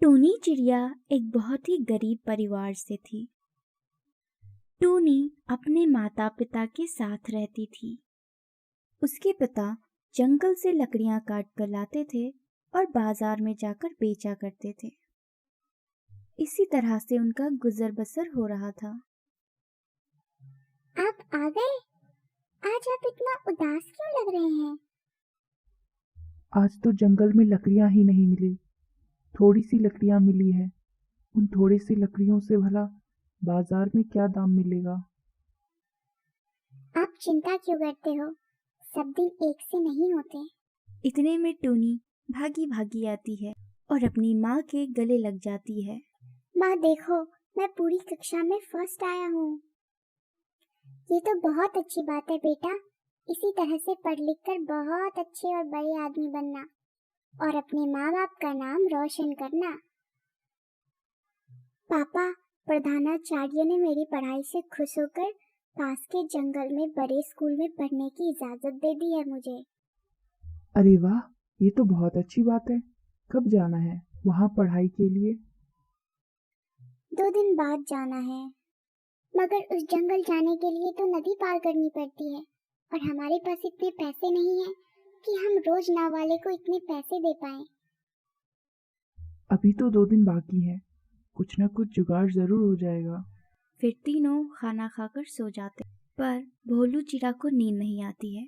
टूनी चिड़िया एक बहुत ही गरीब परिवार से थी। टूनी अपने माता पिता के साथ रहती थी। उसके पिता जंगल से लकड़ियां काट कर लाते थे और बाजार में जाकर बेचा करते थे। इसी तरह से उनका गुजर बसर हो रहा था। आप आ गए? आज आप इतना उदास क्यों लग रहे हैं? आज तो जंगल में लकड़ियां ही नहीं मिली। थोड़ी सी लकड़ियां मिली है। उन थोड़ी सी लकड़ियों से भला बाजार में क्या दाम मिलेगा? आप चिंता क्यों करते हो? सब दिन एक से नहीं होते। इतने में टूनी भागी भागी आती है और अपनी माँ के गले लग जाती है। माँ देखो, मैं पूरी कक्षा में फर्स्ट आया हूँ। ये तो बहुत अच्छी बात है बेटा। इसी तरह से पढ़ लिख कर बहुत अच्छे और बड़े आदमी बनना और अपने माँ बाप का नाम रोशन करना। पापा, प्रधानाचार्य ने मेरी पढ़ाई से खुश होकर पास के जंगल में बड़े स्कूल में पढ़ने की इजाजत दे दी है मुझे। अरे वाह, ये तो बहुत अच्छी बात है। कब जाना है वहाँ पढ़ाई के लिए? 2 दिन बाद जाना है, मगर उस जंगल जाने के लिए तो नदी पार करनी पड़ती है और हमारे पास इतने पैसे नहीं हैं कि हम रोज नाव वाले को इतने पैसे दे पाएं। अभी तो 2 दिन बाकी है, कुछ न कुछ जुगाड़ जरूर हो जाएगा। फिर तीनों खाना खाकर सो जाते, पर भोलू चिड़ा को नींद नहीं आती है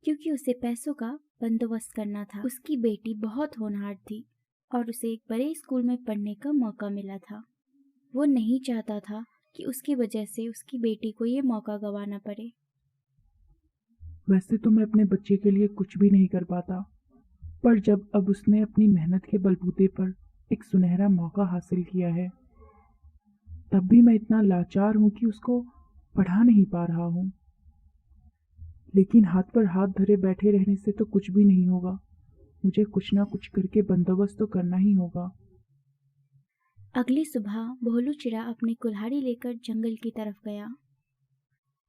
क्योंकि उसे पैसों का बंदोबस्त करना था। उसकी बेटी बहुत होनहार थी और उसे एक बड़े स्कूल में पढ़ने का मौका मिला था। वो नहीं चाहता था कि उसकी वजह से उसकी बेटी को ये मौका गंवाना पड़े। वैसे तो मैं अपने बच्चे के लिए कुछ भी नहीं कर पाता, पर जब अब उसने अपनी मेहनत के बलबूते पर एक सुनहरा मौका हासिल किया है, तब भी मैं इतना लाचार हूं कि उसको पढ़ा नहीं पा रहा हूं। लेकिन हाथ पर हाथ धरे बैठे रहने से तो कुछ भी नहीं होगा। मुझे कुछ ना कुछ करके बंदोबस्त तो करना ही होगा। अगली सुबह भोलू चिड़ा अपनी कुल्हाड़ी लेकर जंगल की तरफ गया,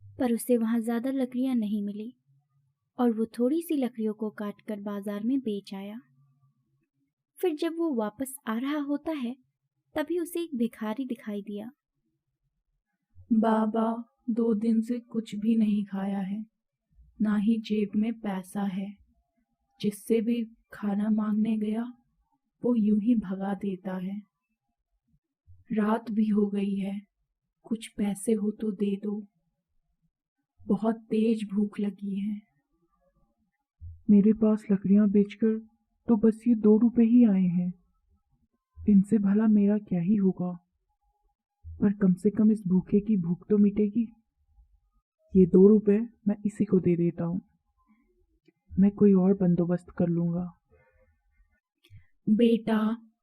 पर उसे वहां ज्यादा लकड़ियां नहीं मिली और वो थोड़ी सी लकड़ियों को काटकर बाजार में बेच आया। फिर जब वो वापस आ रहा होता है, तभी उसे एक भिखारी दिखाई दिया। बाबा, 2 दिन से कुछ भी नहीं खाया है, ना ही जेब में पैसा है। जिससे भी खाना मांगने गया वो यूं ही भगा देता है। रात भी हो गई है, कुछ पैसे हो तो दे दो, बहुत तेज भूख लगी है। मेरे पास लकड़ियां बेचकर तो बस ये 2 रुपए ही आए हैं। इनसे भला मेरा क्या ही होगा, पर कम से कम इस भूखे की भूख तो मिटेगी। ये 2 रुपए मैं इसी को दे देता हूँ। मैं कोई और बंदोबस्त कर लूंगा। बेटा,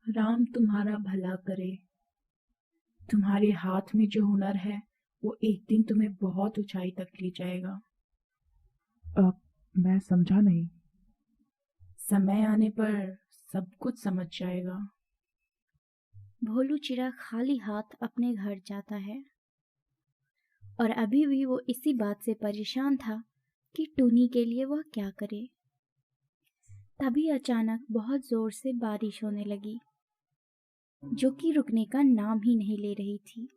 राम तुम्हारा भला करे। तुम्हारे हाथ में जो हुनर है वो एक दिन तुम्हें बहुत ऊंचाई तक ले जाएगा। अब मैं समझा नहीं। समय आने पर सब कुछ समझ जाएगा। भोलू चिड़ा खाली हाथ अपने घर जाता है और अभी भी वो इसी बात से परेशान था कि टूनी के लिए वह क्या करे। तभी अचानक बहुत जोर से बारिश होने लगी, जो कि रुकने का नाम ही नहीं ले रही थी।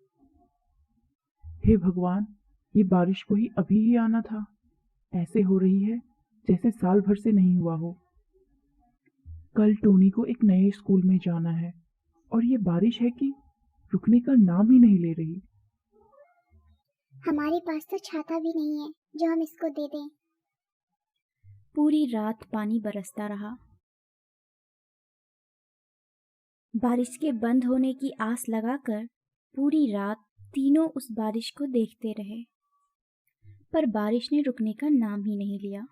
हे भगवान, ये बारिश को ही अभी ही आना था। ऐसे हो रही है जैसे साल भर से नहीं हुआ हो। कल टोनी को एक नए स्कूल में जाना है और ये बारिश है कि रुकने का नाम ही नहीं ले रही। हमारे पास तो छाता भी नहीं है जो हम इसको दे दें। पूरी रात पानी बरसता रहा। बारिश के बंद होने की आस लगाकर पूरी रात तीनों उस बारिश को देखते रहे, पर बारिश ने रुकने का नाम ही नहीं लिया।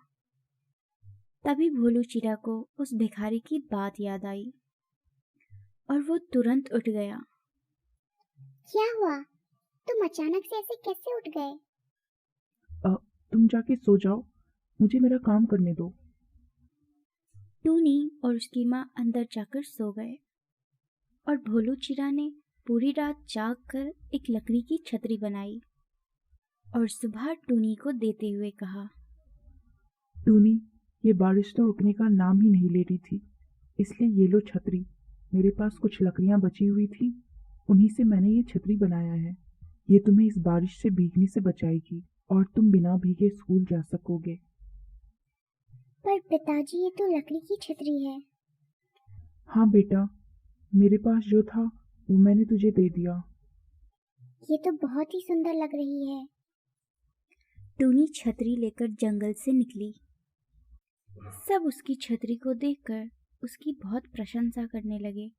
तभी भोलू चिड़ा को उस भिखारी की बात याद आई और वो तुरंत उठ गया। क्या हुआ? तुम अचानक से ऐसे कैसे उठ गए? तुम जाके सो जाओ, मुझे मेरा काम करने दो। टूनी और उसकी माँ अंदर जाकर सो गए और भोलू चिड़ा ने पूरी रात जाग कर एक लकड़ी की छतरी बनाई और सुबह टूनी को देते हुए कहा, टूनी, ये बारिश तो रुकने का नाम ही नहीं ले रही थी, इसलिए ये लो छतरी। मेरे पास कुछ लकड़ियां बची हुई थी, उन्हीं से मैंने ये छतरी बनाया है। ये तुम्हें इस बारिश से भीगने से बचाएगी और तुम बिना भीगे स्कूल जा सकोगे। पर पिताजी, ये तो लकड़ी की छतरी है। हाँ बेटा, मेरे पास जो था वो मैंने तुझे दे दिया। ये तो बहुत ही सुंदर लग रही है। टूनी छतरी लेकर जंगल से निकली। सब उसकी छतरी को देखकर उसकी बहुत प्रशंसा करने लगे।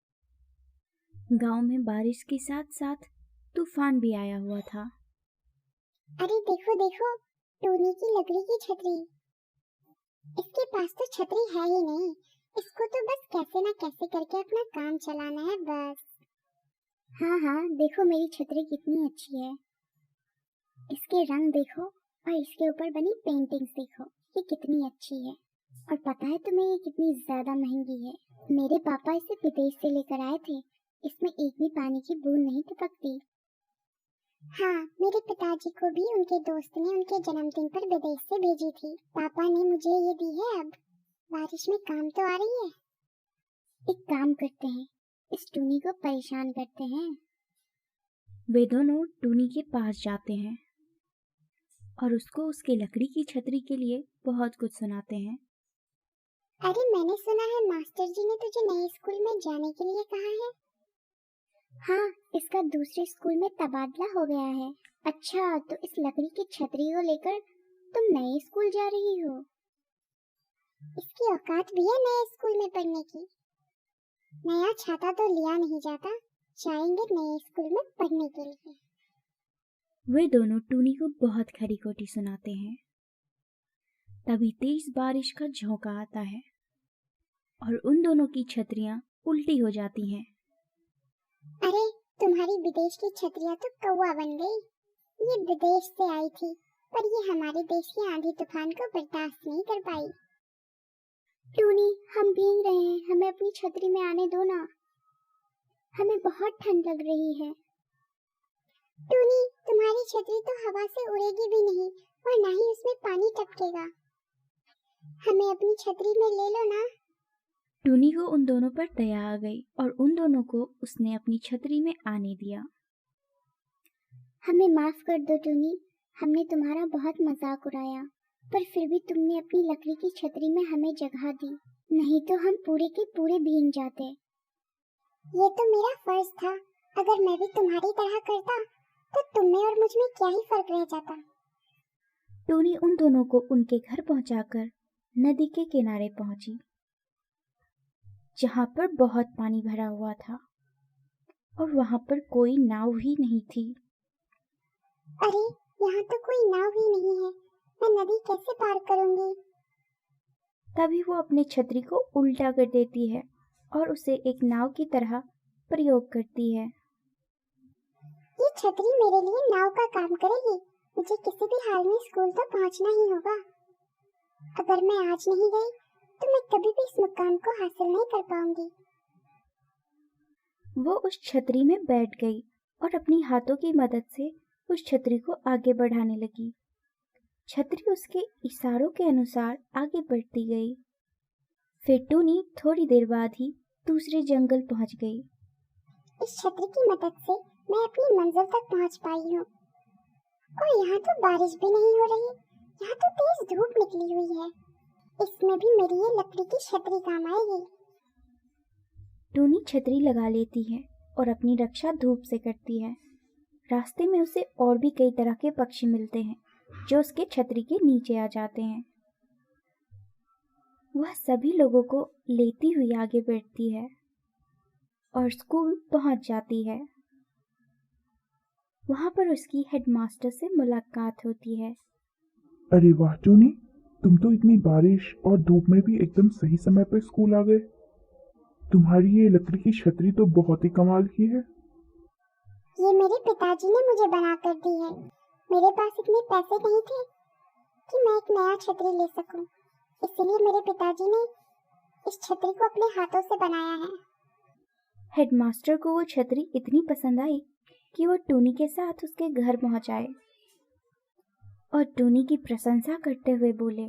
गांव में बारिश के साथ साथ तूफान भी आया हुआ था। अरे देखो देखो, टूनी की लकड़ी की छतरी। इसके पास तो छतरी है ही नहीं, इसको तो बस कैसे ना कैसे करके अपना काम चलाना है बस। हाँ हाँ, देखो मेरी छतरी कितनी अच्छी है। इसके रंग देखो और इसके ऊपर बनी पेंटिंग्स देखो, ये कितनी अच्छी है। और पता है तुम्हें ये कितनी ज्यादा महंगी है। मेरे पापा इसे विदेश से लेकर आए थे, इसमें एक भी पानी की बूंद नहीं टपकती। हाँ, मेरे पिताजी को भी उनके दोस्त ने उनके जन्मदिन पर विदेश से भेजी थी। पापा ने मुझे ये दी है। अब बारिश में काम तो आ रही है। एक काम करते हैं, इस टूनी को परेशान करते हैं। वे दोनों टूनी के पास जाते हैं और उसको उसके लकड़ी की छतरी के लिए बहुत कुछ सुनाते हैं। अरे मैंने सुना है मास्टर जी ने तुझे नए स्कूल में जाने के लिए कहा है। हाँ, इसका दूसरे स्कूल में तबादला हो गया है। अच्छा, तो इस लकड़ी की छतरी को लेकर तुम नए स्कूल जा रही हो। इसकी औकात भी है नए स्कूल में पढ़ने की। नया छाता तो लिया नहीं जाता, जाएंगे नए स्कूल में पढ़ने के लिए। वे दोनों टूनी को बहुत खरी खोटी सुनाते हैं। तभी तेज बारिश का झोंका आता है और उन दोनों की छतरियां उल्टी हो जाती हैं। अरे, तुम्हारी विदेश की छतरियां तो कौवा बन गई। ये विदेश से आई थी, पर ये हमारे देश के आंधी तूफान को बर्दाश्त नहीं कर पाई। टूनी, हम भीग रहे हैं, हमें अपनी छतरी में आने दो ना। हमें बहुत ठंड लग रही है। टूनी, तुम्हारी छतरी तो हवा से उड़ेगी भी नहीं और ना ही उसमें पानी टपकेगा। हमें अपनी छतरी में ले लो ना। टूनी को उन दोनों पर दया आ गई और उन दोनों को उसने अपनी छतरी में आने दिया। हमें माफ कर दो टूनी, हमने तुम्हारा बहुत मजाक उड़ाया, पर फिर भी तुमने अपनी लकड़ी की छतरी में हमें जगह दी, नहीं तो हम पूरे के पूरे भीग जाते। ये तो मेरा फर्ज था। अगर मैं भी तुम्हारी तरह करता तो तुम में और मुझ में क्या ही फर्क रह जाता। टूनी उन दोनों को उनके घर पहुंचाकर नदी के किनारे पहुंची, जहां पर बहुत पानी भरा हुआ था और वहां पर कोई नाव ही नहीं थी। अरे, यहाँ तो कोई नाव ही नहीं है, मैं नदी कैसे पार करूंगी? तभी वो अपनी छतरी को उल्टा कर देती है और उसे एक नाव की तरह प्रयोग करती है। ये छतरी मेरे लिए नाव का काम करेगी। मुझे किसी भी हाल में स्कूल तो पहुंचना ही होगा। अगर मैं आज नहीं गई तो मैं कभी भी इस मुकाम को हासिल नहीं कर पाऊंगी। वो उस छतरी में बैठ गई और अपनी हाथों की मदद से उस छतरी को आगे बढ़ाने लगी। छतरी उसके इशारों के अनुसार आगे बढ़ती गई। फिर टूनी थोड़ी देर बाद ही दूसरे जंगल पहुंच गई। इस छतरी की मदद से मैं अपनी मंजिल तक पहुंच पाई हूँ। और यहाँ तो बारिश भी नहीं हो रही, यहाँ तो तेज धूप निकली हुई है। इसमें भी मेरी ये लकड़ी की छतरी काम आएगी। टूनी छतरी लगा लेती है और अपनी रक्षा धूप से करती है। रास्ते में उसे और भी कई तरह के पक्षी मिलते हैं जो उसके छतरी के नीचे आ जाते हैं। वह सभी लोगों को लेती हुई आगे बढ़ती है और स्कूल पहुंच जाती है। वहां पर उसकी हेडमास्टर से मुलाकात होती है। अरे वाह टूनी, तुम तो इतनी बारिश और धूप में भी एकदम सही समय पर स्कूल आ गए। तुम्हारी ये लकड़ी की छतरी तो बहुत ही कमाल की है। ये मेरे पिताजी ने मुझे बना कर दी है। मेरे पास इतने पैसे नहीं थे कि मैं एक नया छतरी ले सकूं, इसलिए मेरे पिताजी ने इस छतरी को अपने हाथों से बनाया है। हेडमास्टर को वो छतरी इतनी पसंद आई कि वो टूनी के साथ उसके घर पहुंच आए और टूनी की प्रशंसा करते हुए बोले,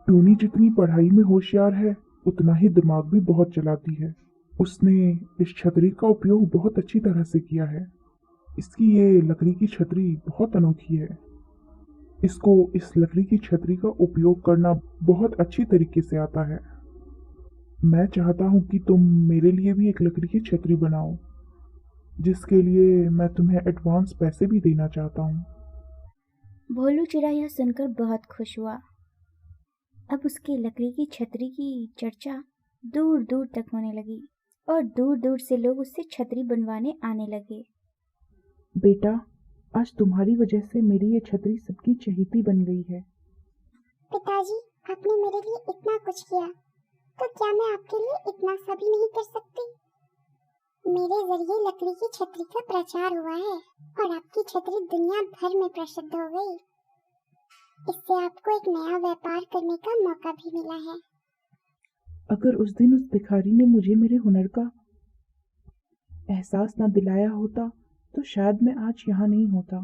टूनी जितनी पढ़ाई में होशियार है उतना ही दिमाग भी बहुत चलाती है। उसने इस छतरी का उपयोग बहुत अच्छी तरह से किया है। इसकी ये लकड़ी की छतरी बहुत अनोखी है। इसको इस लकड़ी की छतरी का उपयोग करना बहुत अच्छी तरीके से आता है। मैं चाहता हूँ कि तुम मेरे लिए भी एक लकड़ी की छतरी बनाओ, जिसके लिए मैं तुम्हें एडवांस पैसे भी देना चाहता हूँ। भोलू चिड़ा यह सुनकर बहुत खुश हुआ। अब उसकी लकड़ी की छतरी की चर्चा दूर दूर तक होने लगी और दूर दूर से लोग उससे छतरी बनवाने आने लगे। बेटा, आज तुम्हारी वजह से मेरी ये छतरी सबकी चहेती बन गई है। पिताजी, आपने मेरे लिए इतना कुछ किया, तो क्या मैं आपके लिए इतना सा भी नहीं कर सकती? मेरे जरिए लकड़ी की छतरी का प्रचार हुआ है और आपकी छतरी दुनिया भर में प्रसिद्ध हो गई। इससे आपको एक नया व्यापार करने का मौका भी मिला है। अगर उस दिन उस भिखारी ने मुझे मेरे हुनर का एहसास न दिलाया होता तो शायद मैं आज यहाँ नहीं होता।